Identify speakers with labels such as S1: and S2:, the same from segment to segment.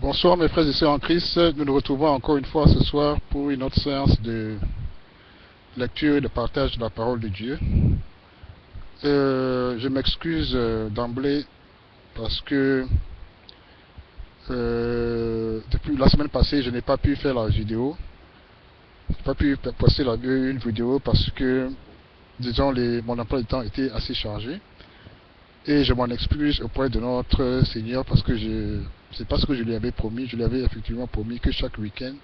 S1: Bonsoir mes frères et sœurs en Christ, nous nous retrouvons encore une fois ce soir pour une autre séance de lecture et de partage de la parole de Dieu. Je m'excuse d'emblée parce que depuis la semaine passée je n'ai pas pu faire la vidéo, je n'ai pas pu poster une vidéo parce que disons mon emploi du temps était assez chargé. Et je m'en excuse auprès de notre Seigneur parce que c'est pas ce que je lui avais promis. Je lui avais effectivement promis que chaque week-end,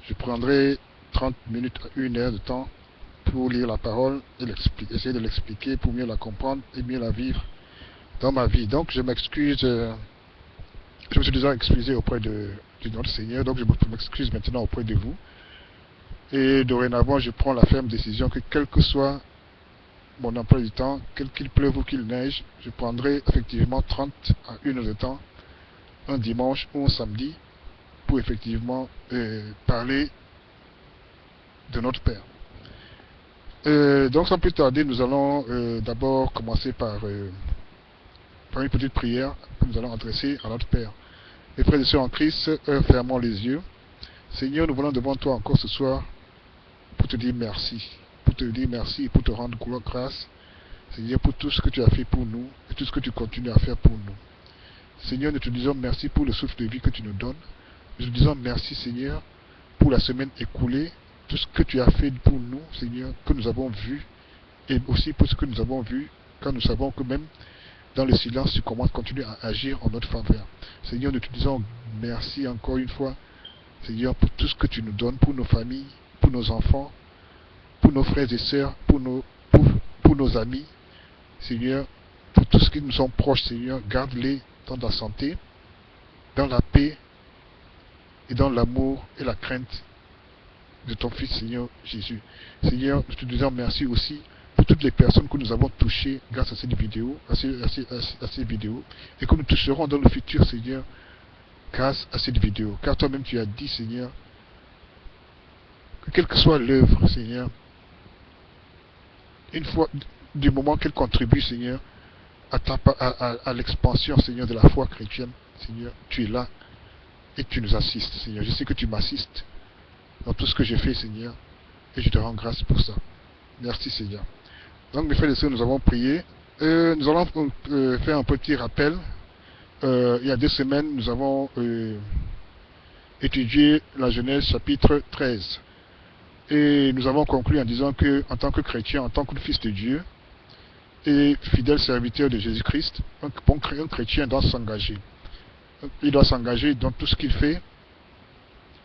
S1: je prendrais 30 minutes à 1 heure de temps pour lire la parole et essayer de l'expliquer pour mieux la comprendre et mieux la vivre dans ma vie. Donc je m'excuse, je me suis déjà excusé auprès de notre Seigneur, donc je m'excuse maintenant auprès de vous. Et dorénavant, je prends la ferme décision que quel que soit mon emploi du temps, qu'il pleuve ou qu'il neige, je prendrai effectivement 30 à 1 heure de temps, un dimanche ou un samedi, pour effectivement parler de notre Père. Donc sans plus tarder, nous allons d'abord commencer par une petite prière que nous allons adresser à notre Père. Mes frères et sœurs en Christ, fermons les yeux. Seigneur, nous venons devant toi encore ce soir pour te dire merci. Pour te dire merci et pour te rendre grâce, Seigneur, pour tout ce que tu as fait pour nous et tout ce que tu continues à faire pour nous. Seigneur, nous te disons merci pour le souffle de vie que tu nous donnes. Nous te disons merci, Seigneur, pour la semaine écoulée, tout ce que tu as fait pour nous, Seigneur, que nous avons vu, et aussi pour ce que nous avons vu, quand nous savons que même dans le silence, tu continues à agir en notre faveur. Seigneur, nous te disons merci encore une fois, Seigneur, pour tout ce que tu nous donnes, pour nos familles, pour nos enfants, pour nos frères et sœurs, pour nos amis, Seigneur, pour tous ceux qui nous sont proches, Seigneur, garde-les dans la santé, dans la paix et dans l'amour et la crainte de ton Fils, Seigneur Jésus. Seigneur, nous te disons merci aussi pour toutes les personnes que nous avons touchées grâce à cette vidéo, à ces vidéos, et que nous toucherons dans le futur, Seigneur, grâce à cette vidéo. Car toi-même tu as dit, Seigneur, que quelle que soit l'œuvre, Seigneur, une fois, du moment qu'elle contribue, Seigneur, à l'expansion, Seigneur, de la foi chrétienne, Seigneur, tu es là et tu nous assistes, Seigneur. Je sais que tu m'assistes dans tout ce que j'ai fait, Seigneur, et je te rends grâce pour ça. Merci, Seigneur. Donc, mes frères et sœurs, nous avons prié. Nous allons faire un petit rappel. Il y a 2 semaines, nous avons étudié la Genèse chapitre 13. Et nous avons conclu en disant que, en tant que chrétien, en tant que fils de Dieu, et fidèle serviteur de Jésus-Christ, un chrétien doit s'engager. Il doit s'engager dans tout ce qu'il fait,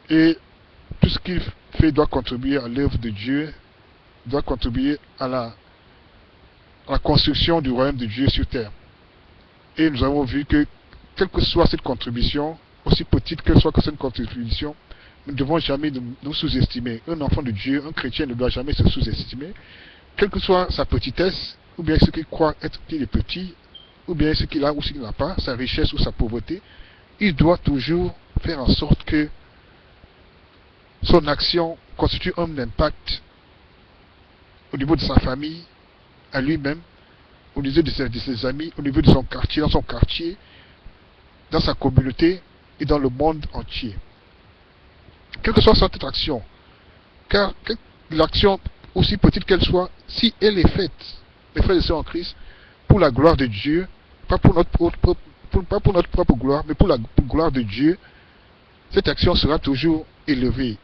S1: et tout ce qu'il fait doit contribuer à l'œuvre de Dieu, doit contribuer à la construction du royaume de Dieu sur terre. Et nous avons vu que, quelle que soit cette contribution, aussi petite que soit cette contribution, nous ne devons jamais nous sous-estimer. Un enfant de Dieu, un chrétien ne doit jamais se sous-estimer, quelle que soit sa petitesse, ou bien ce qu'il croit être qu'il est petit, ou bien ce qu'il a ou ce qu'il n'a pas, sa richesse ou sa pauvreté. Il doit toujours faire en sorte que son action constitue un impact au niveau de sa famille, à lui-même, au niveau de ses amis, au niveau de son quartier, dans sa communauté et dans le monde entier. Quelle que soit cette action, car l'action, aussi petite qu'elle soit, si elle est faite, mes frères et sœurs en Christ, pour la gloire de Dieu, pas pour notre propre gloire, mais pour la gloire de Dieu, cette action sera toujours élevée.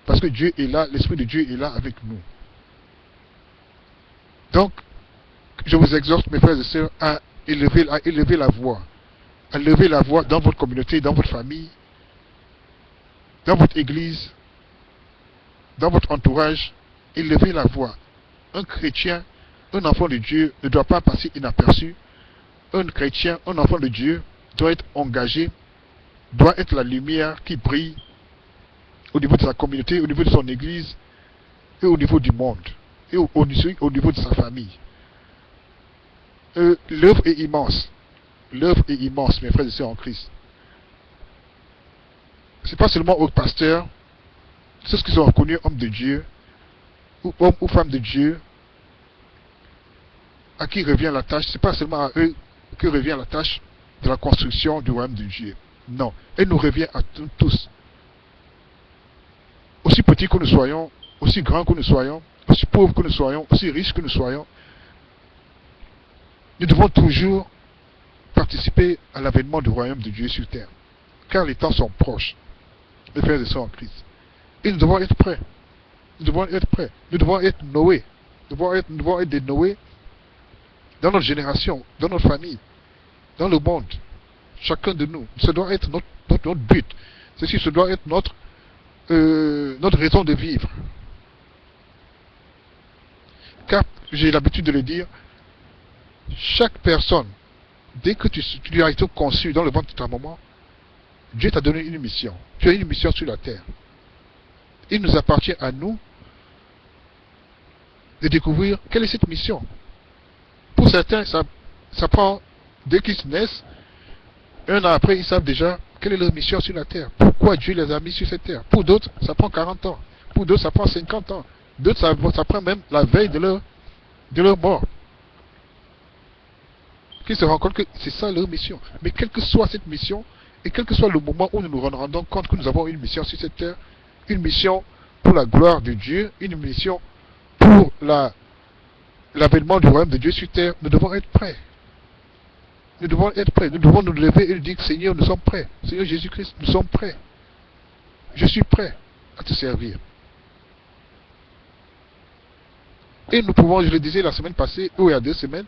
S1: Parce que Dieu est là, l'Esprit de Dieu est là avec nous. Donc, je vous exhorte, mes frères et sœurs, à élever la voix. À lever la voix dans votre communauté, dans votre famille, dans votre église, dans votre entourage. Élevez la voix. Un chrétien, un enfant de Dieu ne doit pas passer inaperçu. Un chrétien, un enfant de Dieu doit être engagé, doit être la lumière qui brille au niveau de sa communauté, au niveau de son église et au niveau du monde et au niveau de sa famille. L'œuvre est immense. L'œuvre est immense, mes frères et sœurs en Christ. Ce n'est pas seulement aux pasteurs, ceux qui sont reconnus hommes de Dieu, ou hommes ou femmes de Dieu, à qui revient la tâche, ce n'est pas seulement à eux que revient la tâche de la construction du royaume de Dieu. Non, elle nous revient à tous. Aussi petits que nous soyons, aussi grands que nous soyons, aussi pauvres que nous soyons, aussi riches que nous soyons, nous devons toujours participer à l'avènement du royaume de Dieu sur terre. Car les temps sont proches, mes frères et sœurs en Christ. Et nous devons être prêts. Nous devons être prêts. Nous devons être Noé. Nous devons être des Noé dans notre génération, dans notre famille, dans le monde. Chacun de nous. Ce doit être notre but. Ceci, ce doit être notre raison de vivre. Car, j'ai l'habitude de le dire, chaque personne, dès que tu as été conçu dans le ventre de ta maman, Dieu t'a donné une mission. Tu as une mission sur la terre. Il nous appartient à nous de découvrir quelle est cette mission. Pour certains, ça prend, dès qu'ils naissent, un an après, ils savent déjà quelle est leur mission sur la terre. Pourquoi Dieu les a mis sur cette terre. Pour d'autres, ça prend 40 ans. Pour d'autres, ça prend 50 ans. D'autres, ça prend même la veille de leur mort. Qu'ils se rendent compte que c'est ça leur mission. Mais quelle que soit cette mission, et quel que soit le moment où nous nous rendons compte que nous avons une mission sur cette terre, une mission pour la gloire de Dieu, une mission pour l'avènement du royaume de Dieu sur terre, nous devons être prêts. Nous devons être prêts. Nous devons nous lever et dire, Seigneur, nous sommes prêts. Seigneur Jésus-Christ, nous sommes prêts. Je suis prêt à te servir. Et nous pouvons, je le disais la semaine passée, ou il y a 2 semaines,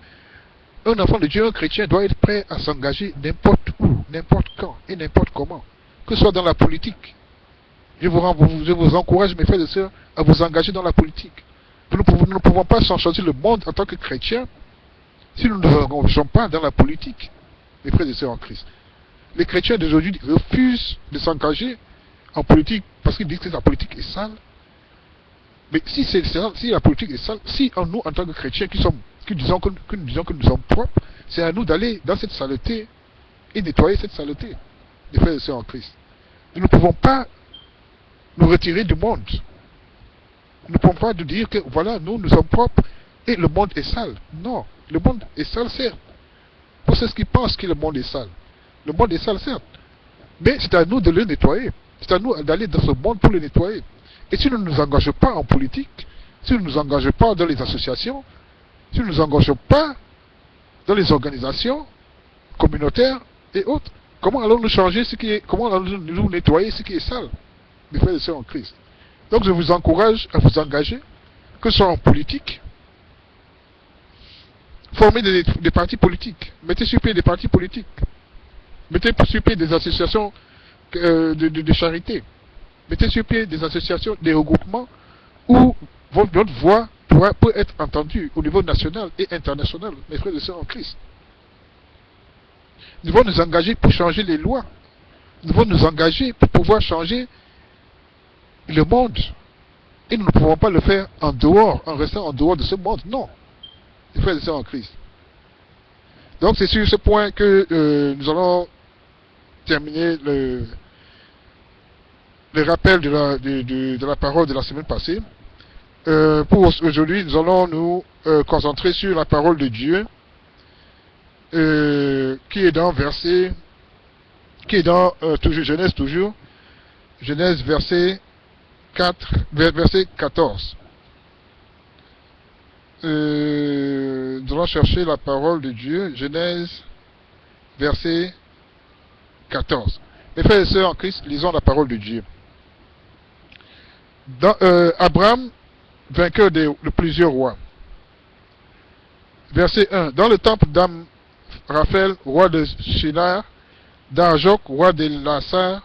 S1: un enfant de Dieu, un chrétien, doit être prêt à s'engager n'importe où, n'importe quand et n'importe comment. Que ce soit dans la politique. Je vous encourage, mes frères et sœurs, à vous engager dans la politique. Nous ne pouvons pas changer le monde en tant que chrétiens si nous ne nous engageons pas dans la politique, mes frères et sœurs en Christ. Les chrétiens d'aujourd'hui refusent de s'engager en politique parce qu'ils disent que la politique est sale. Mais si la politique est sale, si en nous, en tant que chrétiens, que nous disons que nous sommes propres, c'est à nous d'aller dans cette saleté et nettoyer cette saleté, mes frères et sœurs en Christ. Nous ne pouvons pas nous retirer du monde. Nous ne pouvons pas nous dire que voilà, nous sommes propres et le monde est sale. Non, le monde est sale, certes. Pour ceux qui pensent que le monde est sale. Le monde est sale, certes. Mais c'est à nous de le nettoyer. C'est à nous d'aller dans ce monde pour le nettoyer. Et si nous ne nous engageons pas en politique, si nous ne nous engageons pas dans les associations, si nous ne nous engageons pas dans les organisations communautaires et autres, comment allons-nous changer comment allons-nous nettoyer ce qui est sale, mes frères et sœurs en Christ? Donc je vous encourage à vous engager, que ce soit en politique, formez des partis politiques, mettez sur pied des partis politiques, mettez sur pied des associations de charité, mettez sur pied des associations, des regroupements où votre voix peut être entendue au niveau national et international, mes frères et sœurs en Christ. Nous devons nous engager pour changer les lois. Nous devons nous engager pour pouvoir changer le monde. Et nous ne pouvons pas le faire en restant en dehors de ce monde. Non. Les frères et sœurs en Christ. Donc c'est sur ce point que nous allons terminer le rappel de la parole de la semaine passée. Pour aujourd'hui, nous allons nous concentrer sur la parole de Dieu qui est dans Genèse verset 14. Nous allons chercher la parole de Dieu, Genèse verset 14. Mes frères et sœurs en Christ, lisons la parole de Dieu. Abraham, vainqueur de plusieurs rois. Verset 1. Dans le temple d'Amraphel, roi de Shinar, d'Arjok, roi de Lassar,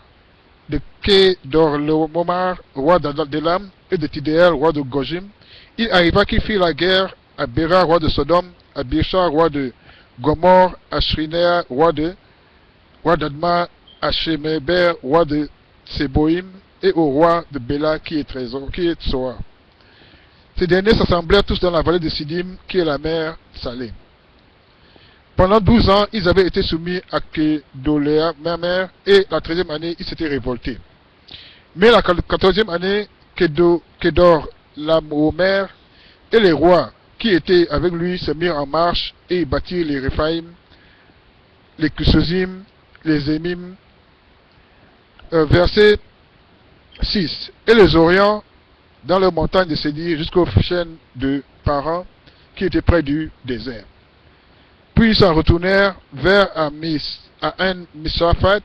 S1: de Kedorlaomer, roi d'Elam, et de Tidéel, roi de Gojim, il arriva qu'il fit la guerre à Béra, roi de Sodome, à Birshar, roi de Gomor, à Shrinéa, roi d'Adma, à Shemeber, roi de Seboïm, et au roi de Béla, qui est Tsoar. Ces derniers s'assemblèrent tous dans la vallée de Sidim, qui est la mer Salée. Pendant 12 ans, ils avaient été soumis à Kedorlaomer, ma mère, et la 13e année, ils s'étaient révoltés. Mais la 14e année, Kedorlaomer et les rois qui étaient avec lui se mirent en marche et ils bâtirent les Réphaïm, les Kusosim, les Émim Verset 6. Et les Orients dans les montagnes de Sédir jusqu'aux chaînes de Paran qui étaient près du désert. Puis ils s'en retournèrent vers à En-Misraphat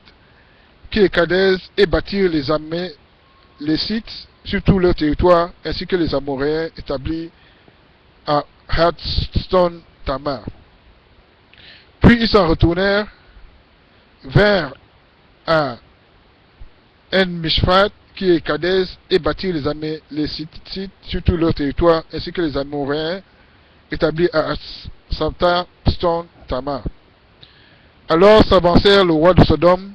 S1: qui est Kadès et bâtirent les sites sur tout leur territoire ainsi que les Amoréens établis à Hadstone Tamar. Puis ils s'en retournèrent vers à En-Mishpat qui est Kadès et bâtirent les sites sur tout leur territoire ainsi que les Amoréens établis à Hadstone Tamar. Alors s'avancèrent le roi de Sodome,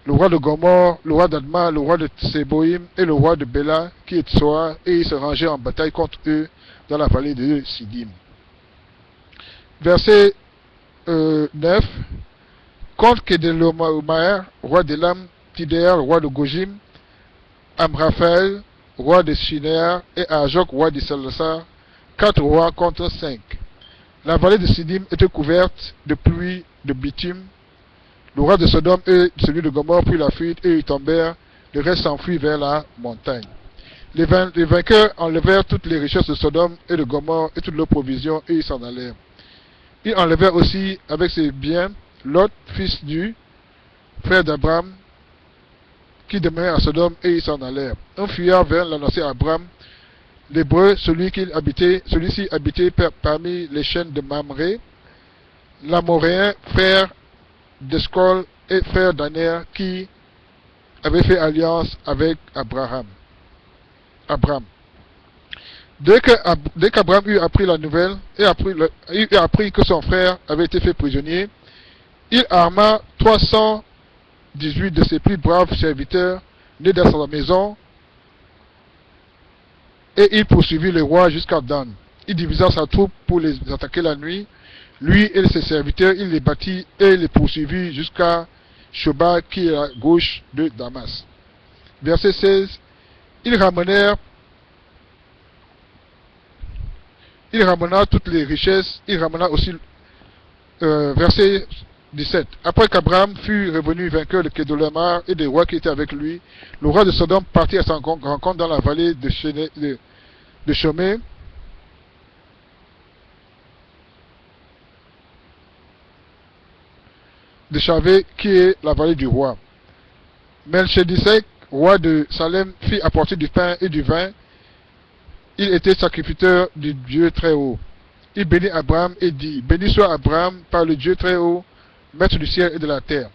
S1: le roi de Gomorre, le roi d'Adma, le roi de Séboïm et le roi de Béla qui est Tsoa, et ils se rangèrent en bataille contre eux dans la vallée de Siddim. Verset 9. Contre Kedorlaomer, roi d'Elam, Tidéa, roi de Gojim, Amraphel, roi de Shinéar, et Ajok, roi de Salassa, 4 rois contre 5. La vallée de Siddim était couverte de pluie de bitume. Le roi de Sodome et celui de Gomorre prirent la fuite et ils tombèrent. Le reste s'enfuit vers la montagne. Les vainqueurs enlevèrent toutes les richesses de Sodome et de Gomorre et toutes leurs provisions et ils s'en allèrent. Ils enlevèrent aussi avec ses biens Lot, fils du frère d'Abraham, qui demeurait à Sodome et ils s'en allèrent. Un fuyard vint l'annoncer à Abraham. L'Hébreu, celui-ci habitait parmi les chaînes de Mamré, l'Amoréen, frère d'Escol et frère d'Aner, qui avait fait alliance avec Abraham. Dès qu'Abraham eut appris la nouvelle et appris que son frère avait été fait prisonnier, il arma 318 de ses plus braves serviteurs nés dans sa maison et il poursuivit le roi jusqu'à Dan. Il divisa sa troupe pour les attaquer la nuit. Lui et ses serviteurs, il les battit et les poursuivit jusqu'à Shoba qui est à gauche de Damas. Verset 16. Il ramena toutes les richesses. Il ramena aussi verset 17. Après qu'Abraham fut revenu vainqueur de Kedorlaomer et des rois qui étaient avec lui, le roi de Sodome partit à sa rencontre dans la vallée de Chomé. De Chavé, qui est la vallée du roi. Melchizedek, roi de Salem, fit apporter du pain et du vin. Il était sacrificateur du Dieu très haut. Il bénit Abraham et dit, béni soit Abraham par le Dieu très haut, maître du ciel et de la terre.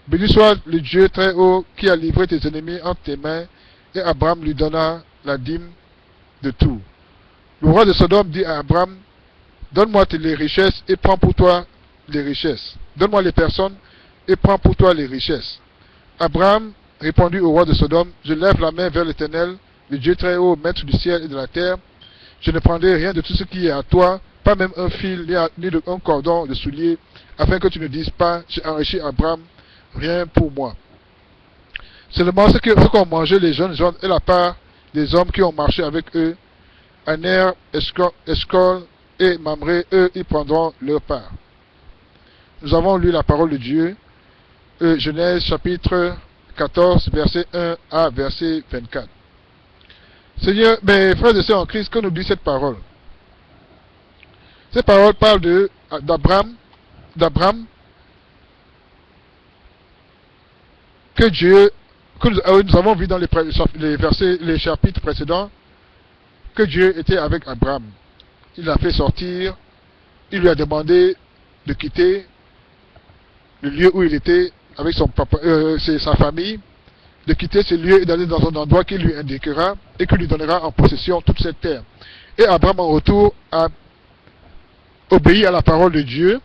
S1: Béni soit le Dieu très haut qui a livré tes ennemis entre tes mains, et Abraham lui donna la dîme de tout. Le roi de Sodome dit à Abraham, donne-moi les richesses et prends pour toi les richesses. Donne-moi les personnes et prends pour toi les richesses. Abraham répondit au roi de Sodome, je lève la main vers l'Éternel, le Dieu très haut, maître du ciel et de la terre. Je ne prendrai rien de tout ce qui est à toi, pas même un fil ni un cordon de soulier, afin que tu ne dises pas, j'ai enrichi Abraham, rien pour moi. Seulement ce qu'ont mangé les jeunes gens et la part des hommes qui ont marché avec eux, Aner, Escol et Mamré, eux, ils prendront leur part. Nous avons lu la parole de Dieu, Genèse chapitre 14, verset 1 à verset 24. Seigneur, mes frères et sœurs en Christ, que nous dit cette parole? Cette parole parle d'Abraham, que nous avons vu dans les chapitres précédents, que Dieu était avec Abraham. Il l'a fait sortir, il lui a demandé de quitter le lieu où il était avec sa famille, de quitter ce lieu et d'aller dans un endroit qu'il lui indiquera et qu'il lui donnera en possession toute cette terre. Et Abraham en retour a obéi à la parole de Dieu,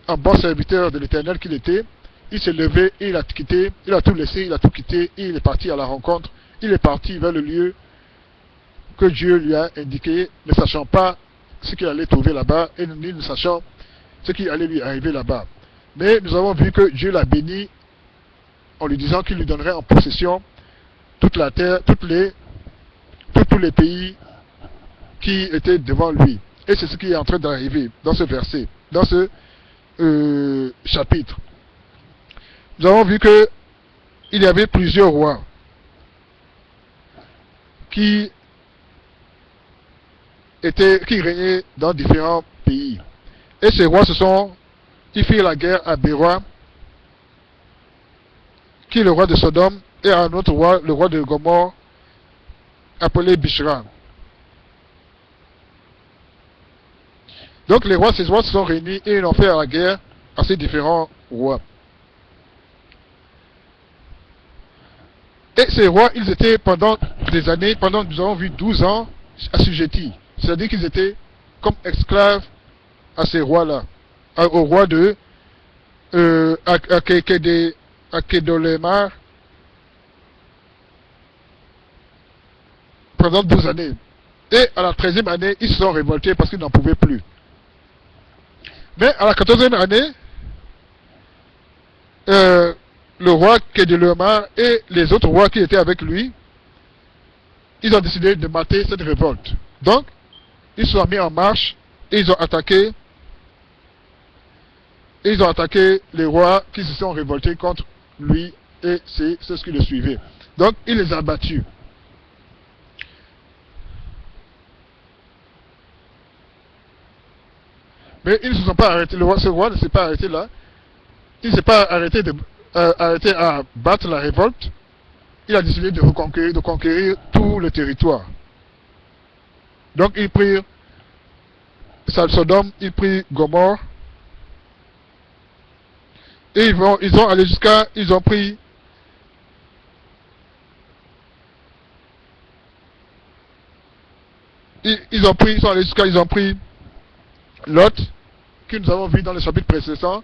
S1: en bon serviteur de l'Éternel qu'il était. Il s'est levé et il a quitté, il a tout laissé, il a tout quitté et il est parti à la rencontre. Il est parti vers le lieu que Dieu lui a indiqué, ne sachant pas ce qu'il allait trouver là-bas et ni ne sachant ce qui allait lui arriver là-bas. Mais nous avons vu que Dieu l'a béni en lui disant qu'il lui donnerait en possession toute la terre, tous les pays qui étaient devant lui. Et c'est ce qui est en train d'arriver dans ce verset, dans ce chapitre. Nous avons vu que il y avait plusieurs rois qui régnaient dans différents pays. Et ces rois ils firent la guerre à Béroua, qui est le roi de Sodome, et à un autre roi, le roi de Gomorre, appelé Bishra. Donc ces rois se sont réunis et ils ont fait la guerre à ces différents rois. Et ces rois, ils étaient pendant des années, pendant nous avons vu 12 ans, assujettis. C'est-à-dire qu'ils étaient comme esclaves à ces rois-là, au roi de Akédolémar, pendant 12 années. Et à la 13e année, ils se sont révoltés parce qu'ils n'en pouvaient plus. Mais à la 14e année, le roi Kédéléomar et les autres rois qui étaient avec lui, ils ont décidé de mater cette révolte. Donc, ils se sont mis en marche et ils ont attaqué les rois qui se sont révoltés contre lui et c'est ce qui le suivait. Donc, il les a battus. Mais ils ne se sont pas arrêtés. Ce roi ne s'est pas arrêté là. Il ne s'est pas arrêté à battre la révolte. Il a décidé de conquérir tout le territoire. Donc ils prirent Sodome, ils prirent Gomorre. Et ils ont allé ils ont pris ils ont pris Lot, que nous avons vu dans le chapitre précédent,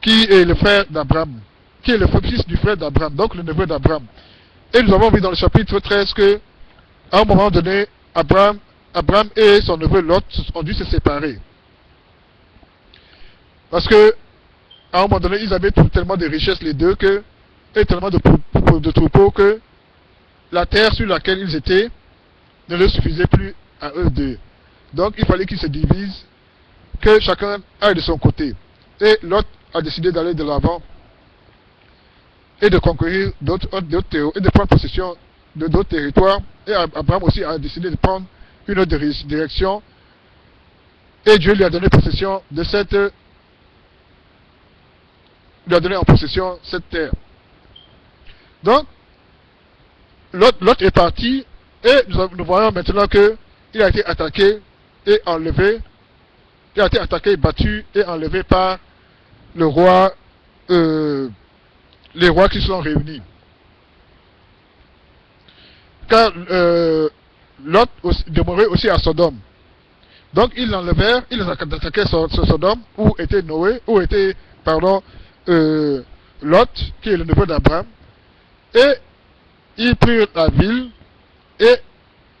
S1: qui est le frère d'Abraham, qui est le fils du frère d'Abraham, donc le neveu d'Abraham. Et nous avons vu dans le chapitre 13 que, à un moment donné, Abraham et son neveu Lot ont dû se séparer. Parce que, à un moment donné, ils avaient tellement de richesses les deux et tellement de troupeaux que la terre sur laquelle ils étaient ne leur suffisait plus à eux deux. Donc il fallait qu'ils se divisent, que chacun aille de son côté. Et Lot a décidé d'aller de l'avant et de conquérir d'autres et de prendre possession de d'autres territoires. Et Abraham aussi a décidé de prendre une autre direction. Et Dieu lui a donné possession de en possession cette terre. Donc, Lot est parti et nous voyons maintenant qu'il a été attaqué et enlevé. Il a été attaqué, battu et enlevé par les rois qui se sont réunis. Car Lot demeurait aussi à Sodome. Donc ils l'enlevèrent, ils attaquaient Sodome, où était Lot, qui est le neveu d'Abraham, et ils prirent la ville, et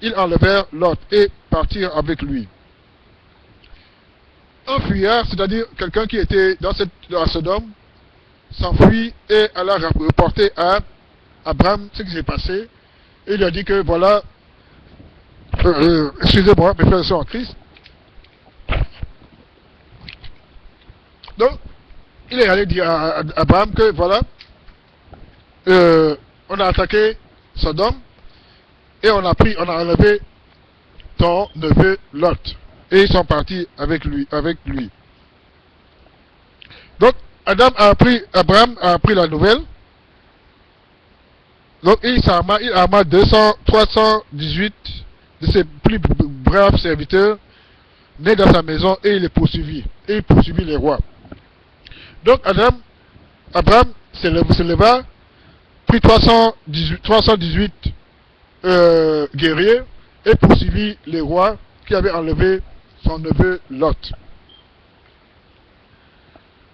S1: ils enlevèrent Lot, et partirent avec lui. Un fuyard, c'est-à-dire quelqu'un qui était dans Sodome, s'enfuit et alla reporter à Abraham ce qui s'est passé. Et il lui a dit que voilà, excusez-moi, mes frères et sœurs en Christ. Donc, il est allé dire à Abraham que voilà, on a attaqué Sodome et on a enlevé ton neveu Lot. Et ils sont partis avec lui. Donc, Abraham a appris la nouvelle. Donc, il arma 318 de ses plus braves serviteurs nés dans sa maison et il les poursuivit. Et il poursuivit les rois. Donc, Abraham se leva, prit 318 guerriers et poursuivit les rois qui avaient enlevé son neveu Lot.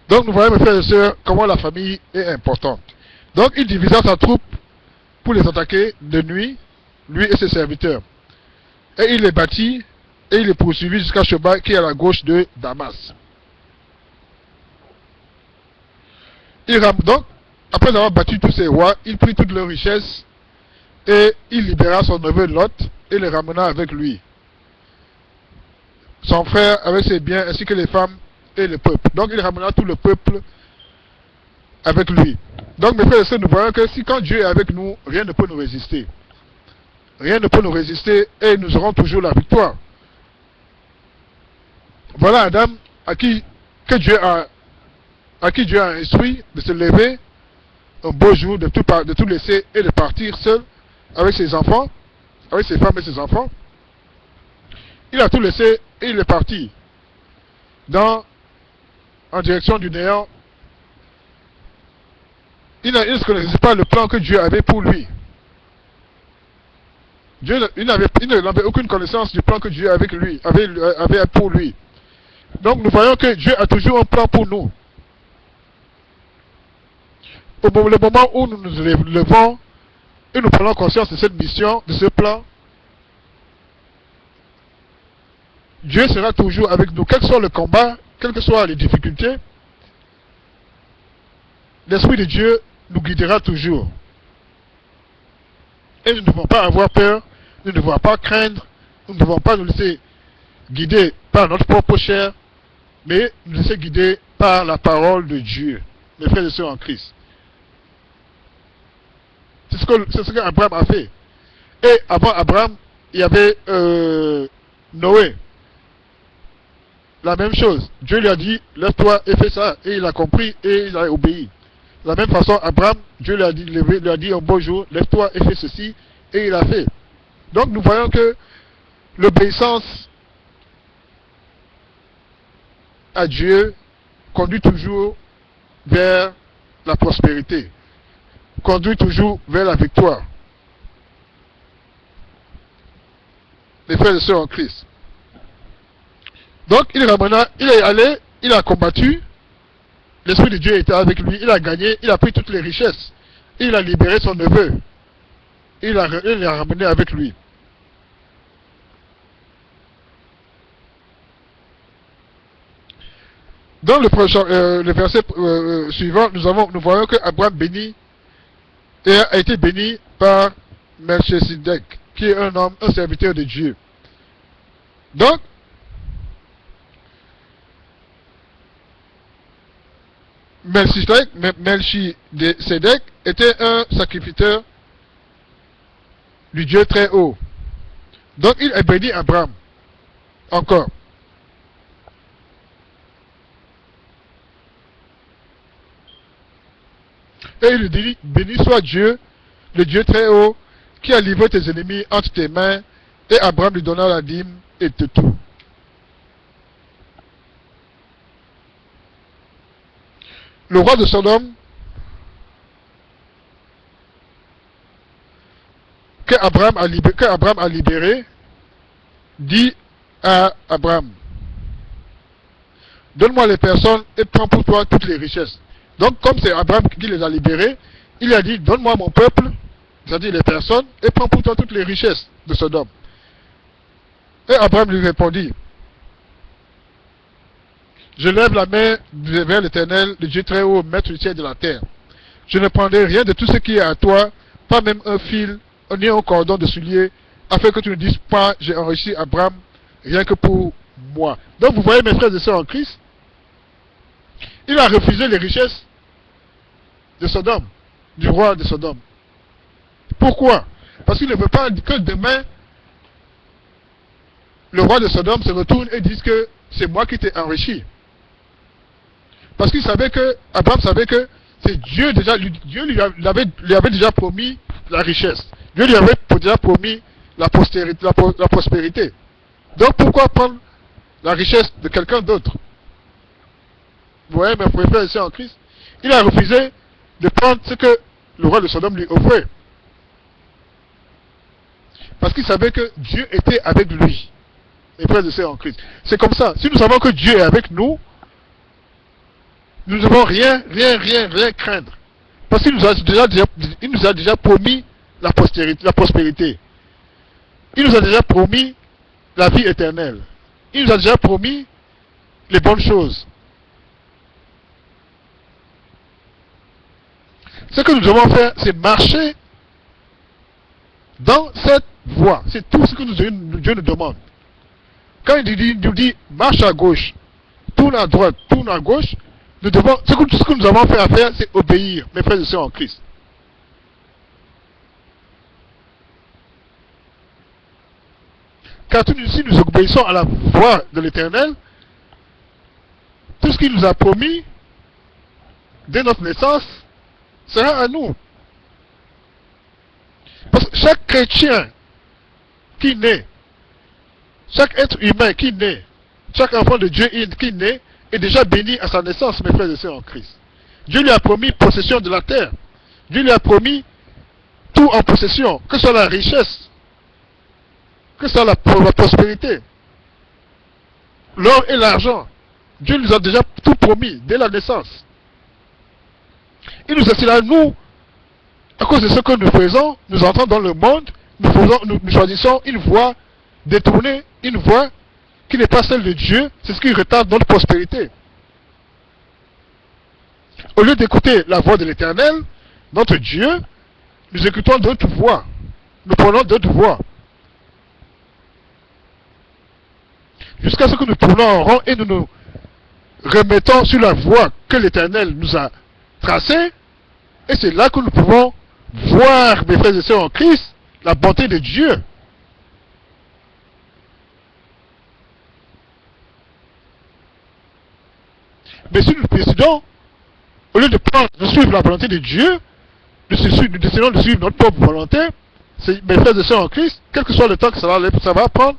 S1: Donc nous voyons, mes frères et sœurs, comment la famille est importante. Donc il divisa sa troupe pour les attaquer de nuit, lui et ses serviteurs. Et il les battit et il les poursuivit jusqu'à Sheba qui est à la gauche de Damas. Donc, après avoir battu tous ces rois, il prit toutes leurs richesses et il libéra son neveu Lot et les ramena avec lui. Son frère avec ses biens ainsi que les femmes et le peuple. Donc il ramena tout le peuple avec lui. Donc mes frères et sœurs, nous voyons que si quand Dieu est avec nous, rien ne peut nous résister. Rien ne peut nous résister et nous aurons toujours la victoire. Voilà Adam à qui Dieu a instruit de se lever un beau jour, de tout laisser et de partir seul avec ses enfants, avec ses femmes et ses enfants. Il a tout laissé et il est parti en direction du néant. Il ne connaissait pas le plan que Dieu avait pour lui. Il n'avait aucune connaissance du plan que Dieu avait pour lui. Donc nous voyons que Dieu a toujours un plan pour nous. Le moment où nous nous levons et nous prenons conscience de cette mission, de ce plan, Dieu sera toujours avec nous, quel que soit le combat, quelles que soient les difficultés. L'Esprit de Dieu nous guidera toujours. Et nous ne devons pas avoir peur, nous ne devons pas craindre, nous ne devons pas nous laisser guider par notre propre chair, mais nous laisser guider par la parole de Dieu, mes frères et sœurs en Christ. C'est ce qu'Abraham a fait. Et avant Abraham, il y avait Noé. La même chose. Dieu lui a dit, lève-toi et fais ça. Et il a compris et il a obéi. De la même façon, Abraham, Dieu lui a dit un beau jour, lève-toi et fais ceci. Et il a fait. Donc nous voyons que l'obéissance à Dieu conduit toujours vers la prospérité, conduit toujours vers la victoire. Les frères et sœurs en Christ. Donc il est allé, il a combattu, l'Esprit de Dieu était avec lui, il a gagné, il a pris toutes les richesses, il a libéré son neveu, il l'a ramené avec lui. Dans le verset suivant, nous voyons que Abraham a été béni par Melchisedec, qui est un homme, un serviteur de Dieu. Donc, Melchisedec était un sacrificateur du Dieu très haut. Donc, il a béni Abraham. Encore. Et il lui dit, béni soit Dieu, le Dieu très haut, qui a livré tes ennemis entre tes mains, et Abraham lui donna la dîme et de tout. Le roi de Sodome, que Abraham a libéré, dit à Abraham, donne-moi les personnes et prends pour toi toutes les richesses. Donc, comme c'est Abraham qui les a libérés, il a dit, donne-moi mon peuple, c'est-à-dire les personnes, et prends pour toi toutes les richesses de Sodome. Et Abraham lui répondit, je lève la main vers l'Éternel, le Dieu très haut, maître du ciel et de la terre. Je ne prendrai rien de tout ce qui est à toi, pas même un fil, ni un cordon de soulier, afin que tu ne dises pas, j'ai enrichi Abraham, rien que pour moi. Donc vous voyez mes frères et sœurs en Christ, il a refusé les richesses de Sodome, du roi de Sodome. Pourquoi? Parce qu'il ne veut pas que demain, le roi de Sodome se retourne et dise que c'est moi qui t'ai enrichi. Parce qu'il savait que, Abraham savait que c'est Dieu déjà, Dieu lui avait déjà promis la richesse. Dieu lui avait déjà promis la prospérité. Donc pourquoi prendre la richesse de quelqu'un d'autre? Vous voyez, mes frères ici en Christ, il a refusé de prendre ce que le roi de Sodome lui offrait. Parce qu'il savait que Dieu était avec lui. Mes frères et sœurs en Christ. C'est comme ça. Si nous savons que Dieu est avec nous, nous ne devons rien craindre. Parce qu'il nous a déjà promis la prospérité. Il nous a déjà promis la vie éternelle. Il nous a déjà promis les bonnes choses. Ce que nous devons faire, c'est marcher dans cette voie. C'est tout ce que Dieu nous demande. Quand il nous dit marche à gauche, tourne à droite, tourne à gauche, ce que nous avons fait à faire, c'est obéir, mes frères et sœurs en Christ. Car si nous obéissons à la voix de l'Éternel, tout ce qu'il nous a promis dès notre naissance sera à nous. Parce que chaque chrétien qui naît, chaque être humain qui naît, chaque enfant de Dieu qui naît, est déjà béni à sa naissance, mes frères et sœurs en Christ. Dieu lui a promis possession de la terre. Dieu lui a promis tout en possession, que ce soit la richesse, que ce soit la prospérité, l'or et l'argent. Dieu nous a déjà tout promis dès la naissance. Il nous assure à nous, à cause de ce que nous faisons, nous entrons dans le monde, nous choisissons une voie détournée, une voie qui n'est pas celle de Dieu, c'est ce qui retarde notre prospérité. Au lieu d'écouter la voix de l'Éternel, notre Dieu, nous écoutons d'autres voix. Nous prenons d'autres voix. Jusqu'à ce que nous tournons en rond et nous nous remettons sur la voie que l'Éternel nous a tracée. Et c'est là que nous pouvons voir, mes frères et sœurs en Christ, la bonté de Dieu. Mais si nous décidons, au lieu de suivre la volonté de Dieu, nous décidons de suivre notre propre volonté, mes frères et sœurs en Christ, quel que soit le temps que ça va prendre,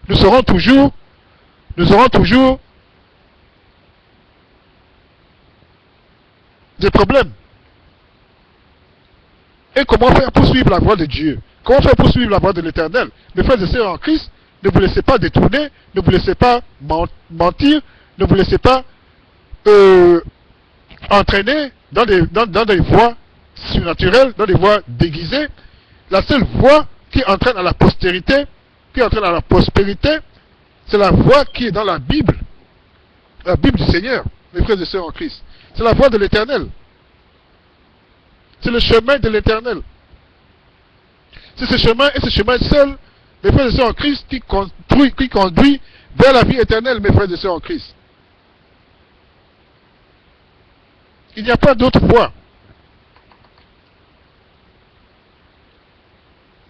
S1: nous aurons toujours des problèmes. Et comment faire pour suivre la voie de Dieu? Comment faire pour suivre la voie de l'Éternel? Mes frères et sœurs en Christ, ne vous laissez pas détourner, ne vous laissez pas mentir, ne vous laissez pas entraîner dans des voies surnaturelles, dans des voies déguisées. La seule voie qui entraîne à la postérité, qui entraîne à la prospérité, c'est la voie qui est dans la Bible du Seigneur, mes frères et sœurs en Christ. C'est la voie de l'Éternel. C'est le chemin de l'Éternel. C'est ce chemin et ce chemin seul, mes frères et sœurs en Christ, qui conduit vers la vie éternelle, mes frères et sœurs en Christ. Il n'y a pas d'autre voie.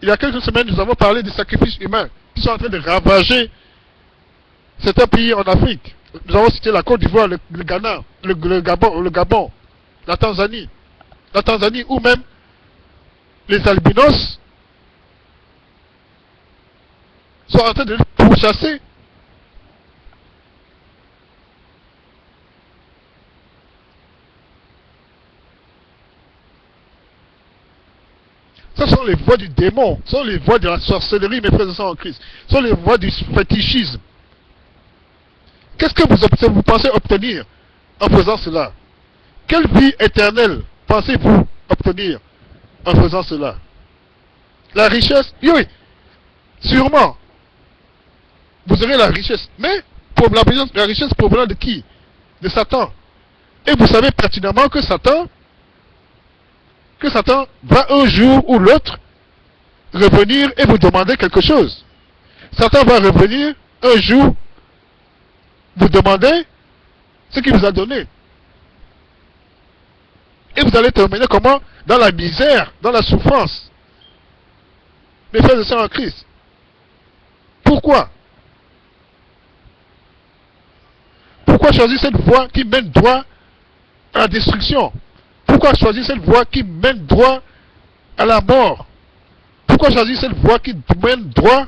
S1: Il y a quelques semaines, nous avons parlé des sacrifices humains qui sont en train de ravager certains pays en Afrique. Nous avons cité la Côte d'Ivoire, le Ghana, le Gabon, la Tanzanie ou même les albinos sont en train de pourchasser. Ce sont les voies du démon, ce sont les voies de la sorcellerie, mes frères et sœurs en Christ. Ce sont les voies du fétichisme. Qu'est-ce que vous pensez obtenir en faisant cela? Quelle vie éternelle pensez-vous obtenir en faisant cela? La richesse? Oui, sûrement. Vous aurez la richesse. Mais la richesse provenant de qui? De Satan. Et vous savez pertinemment que Satan va un jour ou l'autre revenir et vous demander quelque chose. Satan va revenir un jour vous demander ce qu'il vous a donné. Et vous allez terminer comment? Dans la misère, dans la souffrance. Mes frères et sœurs en Christ. Pourquoi? Pourquoi choisir cette voie qui mène droit à la destruction? Pourquoi choisir cette voie qui mène droit à la mort? Pourquoi choisir cette voie qui mène droit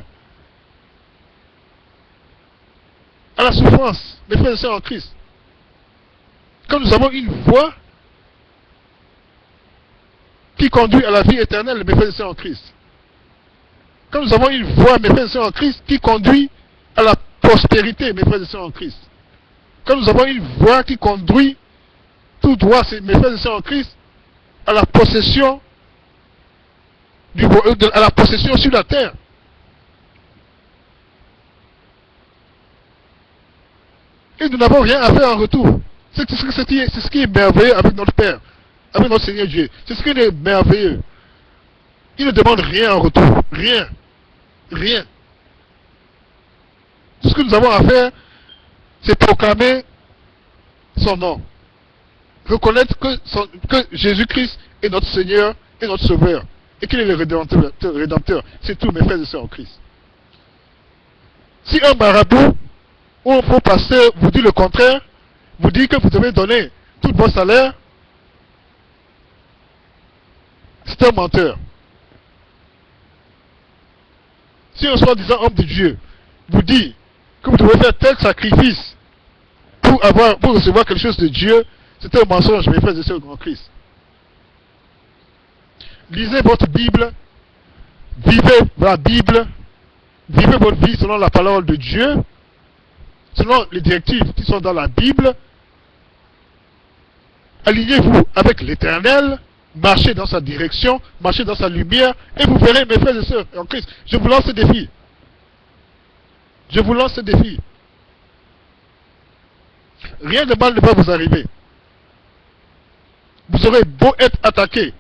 S1: à la souffrance, mes frères et sœurs en Christ? Quand nous avons une voie qui conduit à la vie éternelle, mes frères et sœurs en Christ. Quand nous avons une voie, mes frères et sœurs en Christ, qui conduit à la prospérité, mes frères et sœurs en Christ. Quand nous avons une voie qui conduit tout droit, mes frères et sœurs en Christ, à la possession à la possession sur la terre. Et nous n'avons rien à faire en retour. C'est ce qui est merveilleux avec notre Père, avec notre Seigneur Dieu. C'est ce qui est merveilleux. Il ne demande rien en retour. Rien. Rien. Tout ce que nous avons à faire, c'est proclamer son nom. reconnaître que Jésus-Christ est notre Seigneur et notre Sauveur, et qu'il est le Rédempteur. C'est tout, mes frères et sœurs en Christ. Si un marabout ou un faux pasteur vous dit le contraire, vous dit que vous devez donner tout vos salaires, c'est un menteur. Si un soi-disant homme de Dieu vous dit que vous devez faire tel sacrifice pour recevoir quelque chose de Dieu, c'est un mensonge, mes frères et sœurs en Christ. Lisez votre Bible, vivez la Bible, vivez votre vie selon la parole de Dieu, selon les directives qui sont dans la Bible. Alignez-vous avec l'Éternel, marchez dans sa direction, marchez dans sa lumière, et vous verrez, mes frères et sœurs en Christ. Je vous lance ce défi. Je vous lance ce défi. Rien de mal ne va vous arriver. Vous aurez beau être attaqué.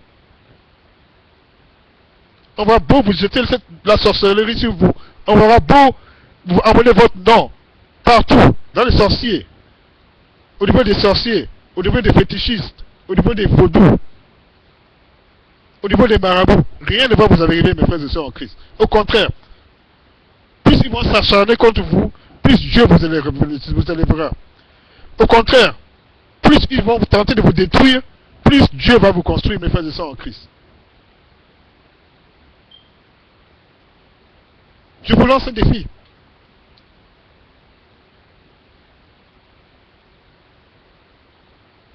S1: On va beau vous jeter la sorcellerie sur vous. On va beau vous amener votre nom partout, dans les sorciers, au niveau des sorciers, au niveau des fétichistes, au niveau des vaudous, au niveau des marabouts. Rien ne va vous arriver, mes frères et sœurs en Christ. Au contraire, plus ils vont s'acharner contre vous, plus Dieu vous élèvera. Au contraire, plus ils vont tenter de vous détruire, plus Dieu va vous construire, mes frères et sœurs en Christ. Je vous lance un défi.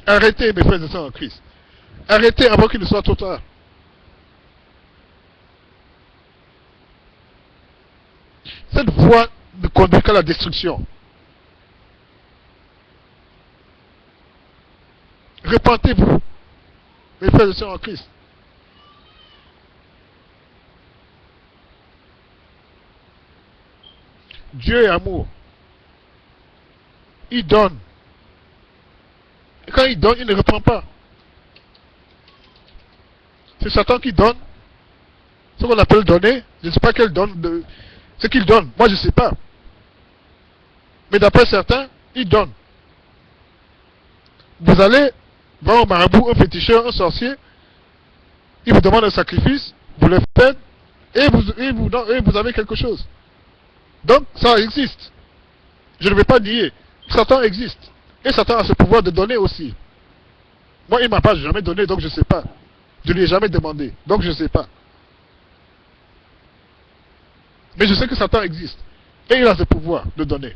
S1: Arrêtez, mes frères et sœurs en Christ. Arrêtez avant qu'il ne soit trop tard. Cette voie ne conduit qu'à la destruction. Repentez-vous, mes frères et sœurs en Christ. Dieu est amour. Il donne. Et quand il donne, il ne reprend pas. C'est Satan qui donne. Ce qu'on appelle donner. Je ne sais pas quel donne. Ce qu'il donne. Moi, je ne sais pas. Mais d'après certains, il donne. Vous allez voir un marabout, un féticheur, un sorcier. Il vous demande un sacrifice. Vous le faites. Et vous avez quelque chose. Donc, ça existe. Je ne vais pas nier. Satan existe. Et Satan a ce pouvoir de donner aussi. Moi, il ne m'a pas jamais donné, donc je ne sais pas. Je ne lui ai jamais demandé, donc je ne sais pas. Mais je sais que Satan existe. Et il a ce pouvoir de donner.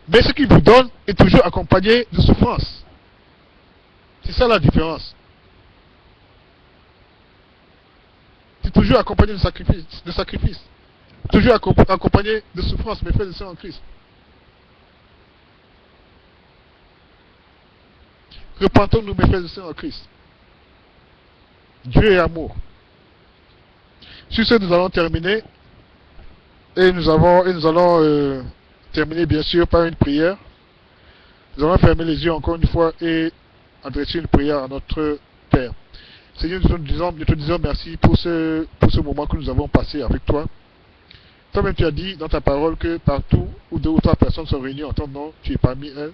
S1: Mais ce qu'il vous donne est toujours accompagné de souffrance. C'est ça la différence. C'est toujours accompagné de sacrifice. Toujours accompagné de souffrance, mes frères et sœurs en Christ. Repentons-nous, mes frères et sœurs en Christ. Dieu est amour. Sur ce, nous allons terminer. Et nous allons terminer, bien sûr, par une prière. Nous allons fermer les yeux encore une fois et adresser une prière à notre Père. Seigneur, nous te disons merci pour ce moment que nous avons passé avec toi. Toi-même, tu as dit dans ta parole que partout où 2 ou 3 personnes sont réunies en ton nom, tu es parmi elles.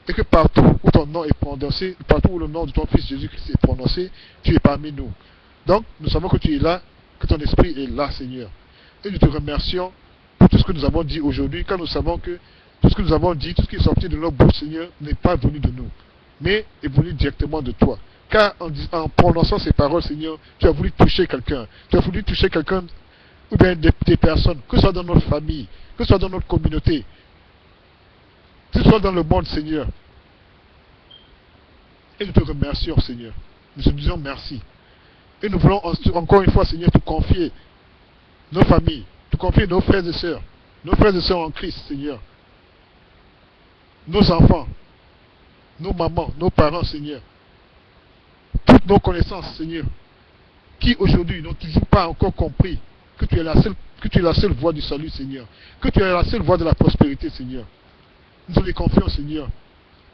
S1: Et que partout où ton nom est prononcé, partout où le nom de ton Fils Jésus-Christ est prononcé, tu es parmi nous. Donc, nous savons que tu es là, que ton esprit est là, Seigneur. Et nous te remercions pour tout ce que nous avons dit aujourd'hui, car nous savons que tout ce que nous avons dit, tout ce qui est sorti de notre bouche, Seigneur, n'est pas venu de nous, mais est venu directement de toi. Car en prononçant ces paroles, Seigneur, tu as voulu toucher quelqu'un. Tu as voulu toucher quelqu'un, ou bien des personnes, que ce soit dans notre famille, que ce soit dans notre communauté, que ce soit dans le monde, Seigneur. Et nous te remercions, Seigneur. Nous te disons merci. Et nous voulons encore une fois, Seigneur, te confier nos familles, te confier nos frères et sœurs en Christ, Seigneur. Nos enfants, nos mamans, nos parents, Seigneur. Toutes nos connaissances, Seigneur, qui aujourd'hui n'ont toujours pas encore compris que tu es la seule voie du salut, Seigneur. Que tu es la seule voie de la prospérité, Seigneur. Nous les confions, Seigneur.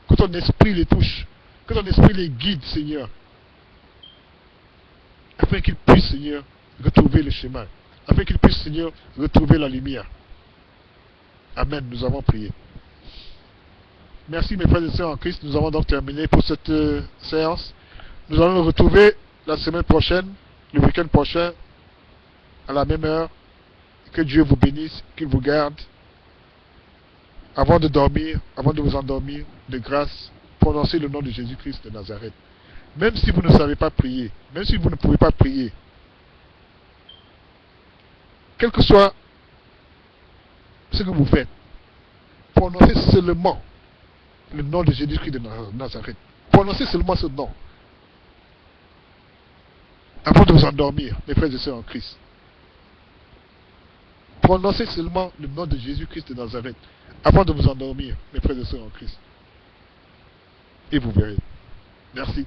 S1: Que ton esprit les touche. Que ton esprit les guide, Seigneur. Afin qu'ils puissent, Seigneur, retrouver le chemin. Afin qu'ils puissent, Seigneur, retrouver la lumière. Amen. Nous avons prié. Merci mes frères et sœurs en Christ. Nous avons donc terminé pour cette séance. Nous allons nous retrouver la semaine prochaine, le week-end prochain, à la même heure. Que Dieu vous bénisse, qu'il vous garde. Avant de dormir, avant de vous endormir, de grâce, prononcez le nom de Jésus-Christ de Nazareth. Même si vous ne savez pas prier, même si vous ne pouvez pas prier, quel que soit ce que vous faites, prononcez seulement le nom de Jésus-Christ de Nazareth. Prononcez seulement ce nom. Avant de vous endormir, mes frères et sœurs en Christ. Prononcez seulement le nom de Jésus-Christ de Nazareth. Avant de vous endormir, mes frères et sœurs en Christ. Et vous verrez. Merci.